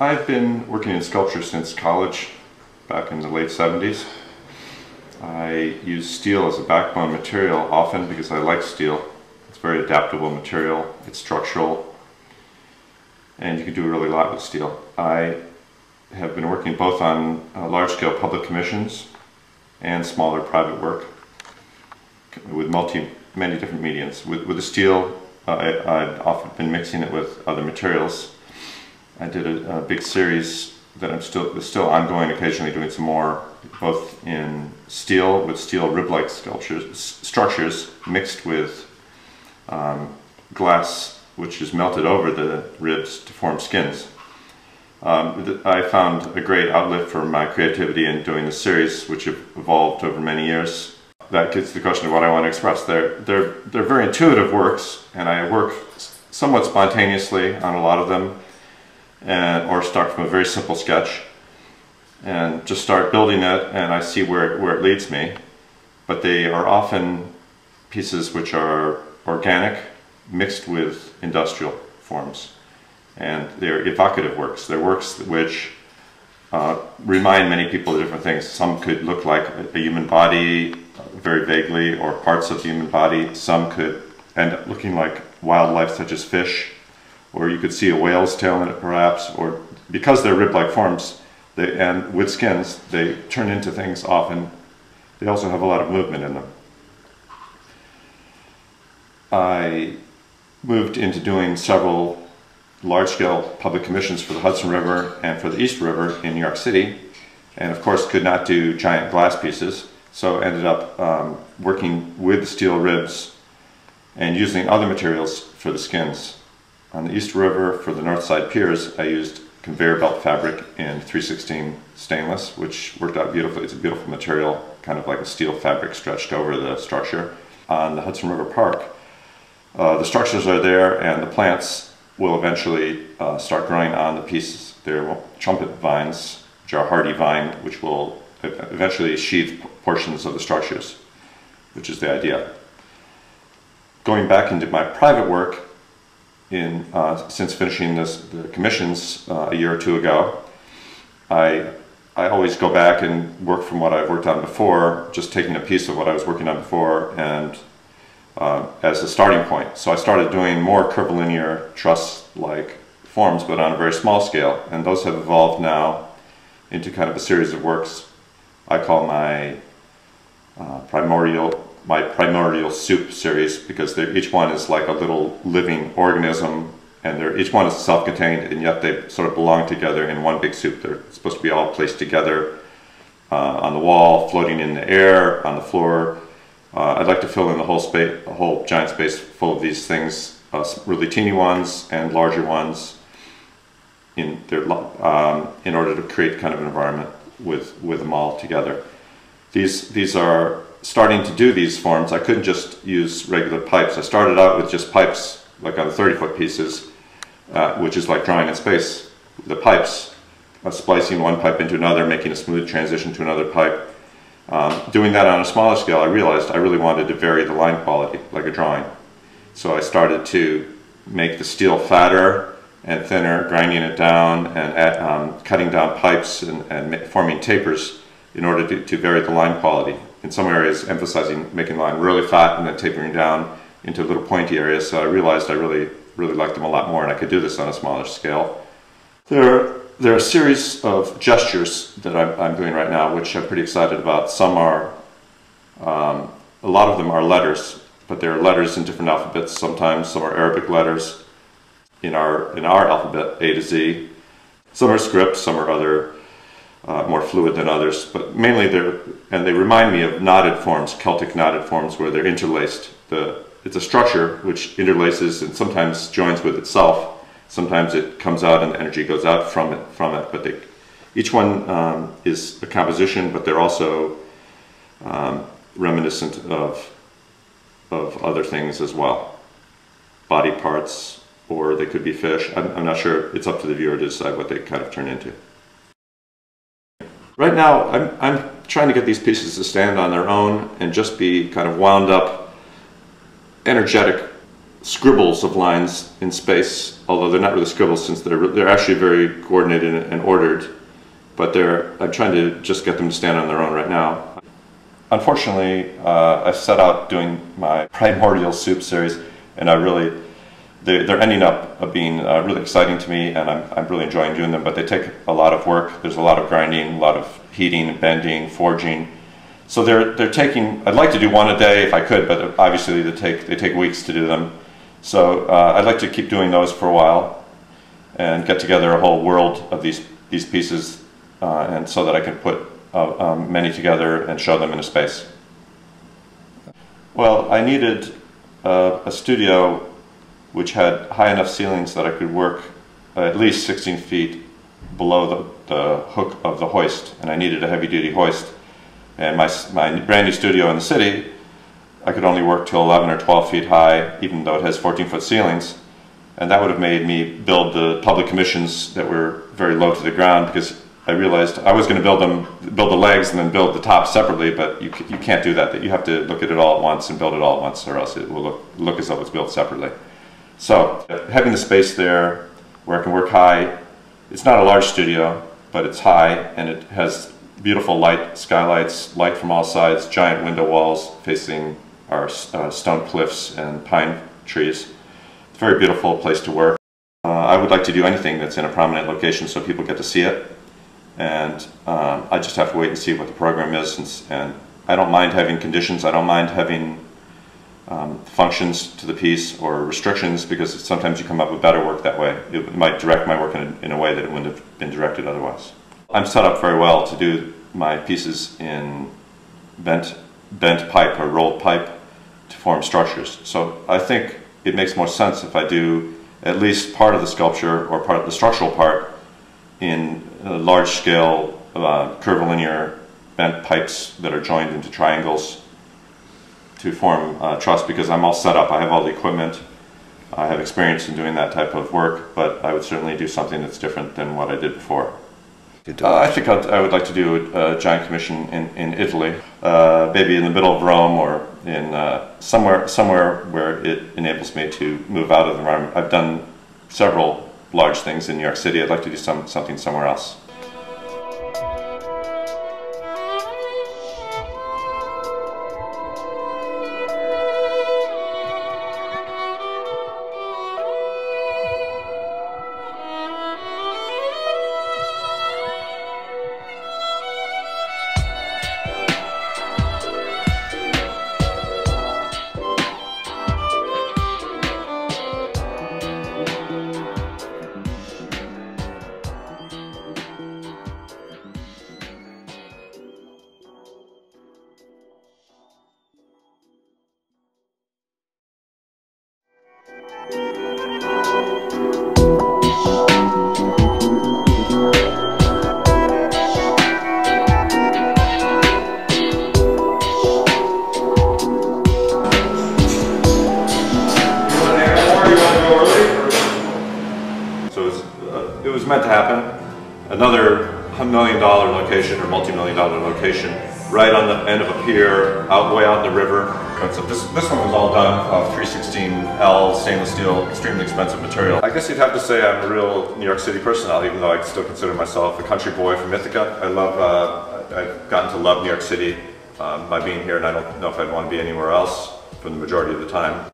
I've been working in sculpture since college, back in the late 70s. I use steel as a backbone material often because I like steel. It's a very adaptable material, it's structural, and you can do a really lot with steel. I have been working both on large-scale public commissions and smaller private work with many different mediums. With the steel, I've often been mixing it with other materials. I did a big series that is still ongoing, occasionally doing some more, both in steel with steel rib-like structures mixed with glass, which is melted over the ribs to form skins. I found a great outlet for my creativity in doing this series, which have evolved over many years. That gets to the question of what I want to express. They're very intuitive works, and I work somewhat spontaneously on a lot of them, or start from a very simple sketch and just start building it, and I see where it leads me. But they are often pieces which are organic, mixed with industrial forms. And they're evocative works. They're works which remind many people of different things. Some could look like a human body very vaguely, or parts of the human body. Some could end up looking like wildlife such as fish, or you could see a whale's tail in it perhaps, or because they're rib-like forms and with skins, they turn into things often. They also have a lot of movement in them. I moved into doing several large-scale public commissions for the Hudson River and for the East River in New York City, and of course could not do giant glass pieces, so ended up working with steel ribs and using other materials for the skins. On the East River, for the north side piers, I used conveyor belt fabric in 316 stainless, which worked out beautifully. It's a beautiful material, kind of like a steel fabric stretched over the structure. On the Hudson River Park, the structures are there, and the plants will eventually start growing on the pieces. They're trumpet vines, which are a hardy vine, which will eventually sheathe portions of the structures, which is the idea. Going back into my private work, since finishing the commissions a year or two ago, I always go back and work from what I've worked on before, just taking a piece of what I was working on before and as a starting point. So I started doing more curvilinear truss-like forms, but on a very small scale, and those have evolved now into kind of a series of works I call my primordial soup series, because each one is like a little living organism, and each one is self-contained, and yet they sort of belong together in one big soup. They're supposed to be all placed together on the wall, floating in the air, on the floor. I'd like to fill in the whole space, a whole giant space full of these things, really teeny ones and larger ones, in order to create kind of an environment with them all together. These are starting to do these forms. I couldn't just use regular pipes. I started out with just pipes, like on the 30-foot pieces, which is like drawing in space. The pipes, splicing one pipe into another, making a smooth transition to another pipe. Doing that on a smaller scale, I realized I really wanted to vary the line quality, like a drawing. So I started to make the steel fatter and thinner, grinding it down and cutting down pipes and forming tapers in order to vary the line quality. In some areas, emphasizing making the line really fat and then tapering down into little pointy areas. So I realized I really liked them a lot more, and I could do this on a smaller scale. There are a series of gestures that I'm doing right now, which I'm pretty excited about. Some are, a lot of them are letters, but they're letters in different alphabets. Sometimes some are Arabic letters in our alphabet, A to Z. Some are scripts, some are other, more fluid than others, but mainly they remind me of knotted forms, Celtic knotted forms, where they're interlaced. It's a structure which interlaces and sometimes joins with itself. Sometimes it comes out and the energy goes out from it. But each one is a composition, but they're also reminiscent of other things as well. Body parts, or they could be fish. I'm not sure. It's up to the viewer to decide what they kind of turn into. Right now, I'm trying to get these pieces to stand on their own and just be kind of wound up, energetic scribbles of lines in space, although they're not really scribbles since they're actually very coordinated and ordered, but I'm trying to just get them to stand on their own right now. Unfortunately, I set out doing my primordial soup series, and they're ending up being really exciting to me, and I'm really enjoying doing them, but they take a lot of work. There's a lot of grinding, a lot of heating, bending, forging. So they're taking, I'd like to do one a day if I could, but obviously they take weeks to do them. So I'd like to keep doing those for a while and get together a whole world of these pieces, and so that I can put many together and show them in a space. Well, I needed a studio which had high enough ceilings that I could work at least 16 feet below the hook of the hoist, and I needed a heavy-duty hoist. And my brand new studio in the city, I could only work till 11 or 12 feet high, even though it has 14-foot ceilings, and that would have made me build the public commissions that were very low to the ground, because I realized I was going to build the legs and then build the top separately, but you can't do that. You have to look at it all at once and build it all at once, or else it will look as though it's built separately. So having the space there where I can work high, it's not a large studio, but it's high, and it has beautiful light skylights, light from all sides, giant window walls facing our stone cliffs and pine trees. It's a very beautiful place to work. I would like to do anything that's in a prominent location so people get to see it, and I just have to wait and see what the program is, and I don't mind having conditions, I don't mind having functions to the piece or restrictions, because sometimes you come up with better work that way. It might direct my work in a way that it wouldn't have been directed otherwise. I'm set up very well to do my pieces in bent pipe or rolled pipe to form structures. So I think it makes more sense if I do at least part of the sculpture or part of the structural part in large-scale curvilinear bent pipes that are joined into triangles to form truss, because I'm all set up. I have all the equipment. I have experience in doing that type of work, but I would certainly do something that's different than what I did before. I think I would like to do a giant commission in Italy, maybe in the middle of Rome, or in somewhere where it enables me to move out of the environment. I've done several large things in New York City. I'd like to do something somewhere else. It was meant to happen. Another $1 million location or multi-million-dollar location right on the end of a pier, way out in the river. So this one was all done of 316L stainless steel, extremely expensive material. I guess you'd have to say I'm a real New York City person now, even though I still consider myself a country boy from Ithaca. I've gotten to love New York City by being here, and I don't know if I'd want to be anywhere else for the majority of the time.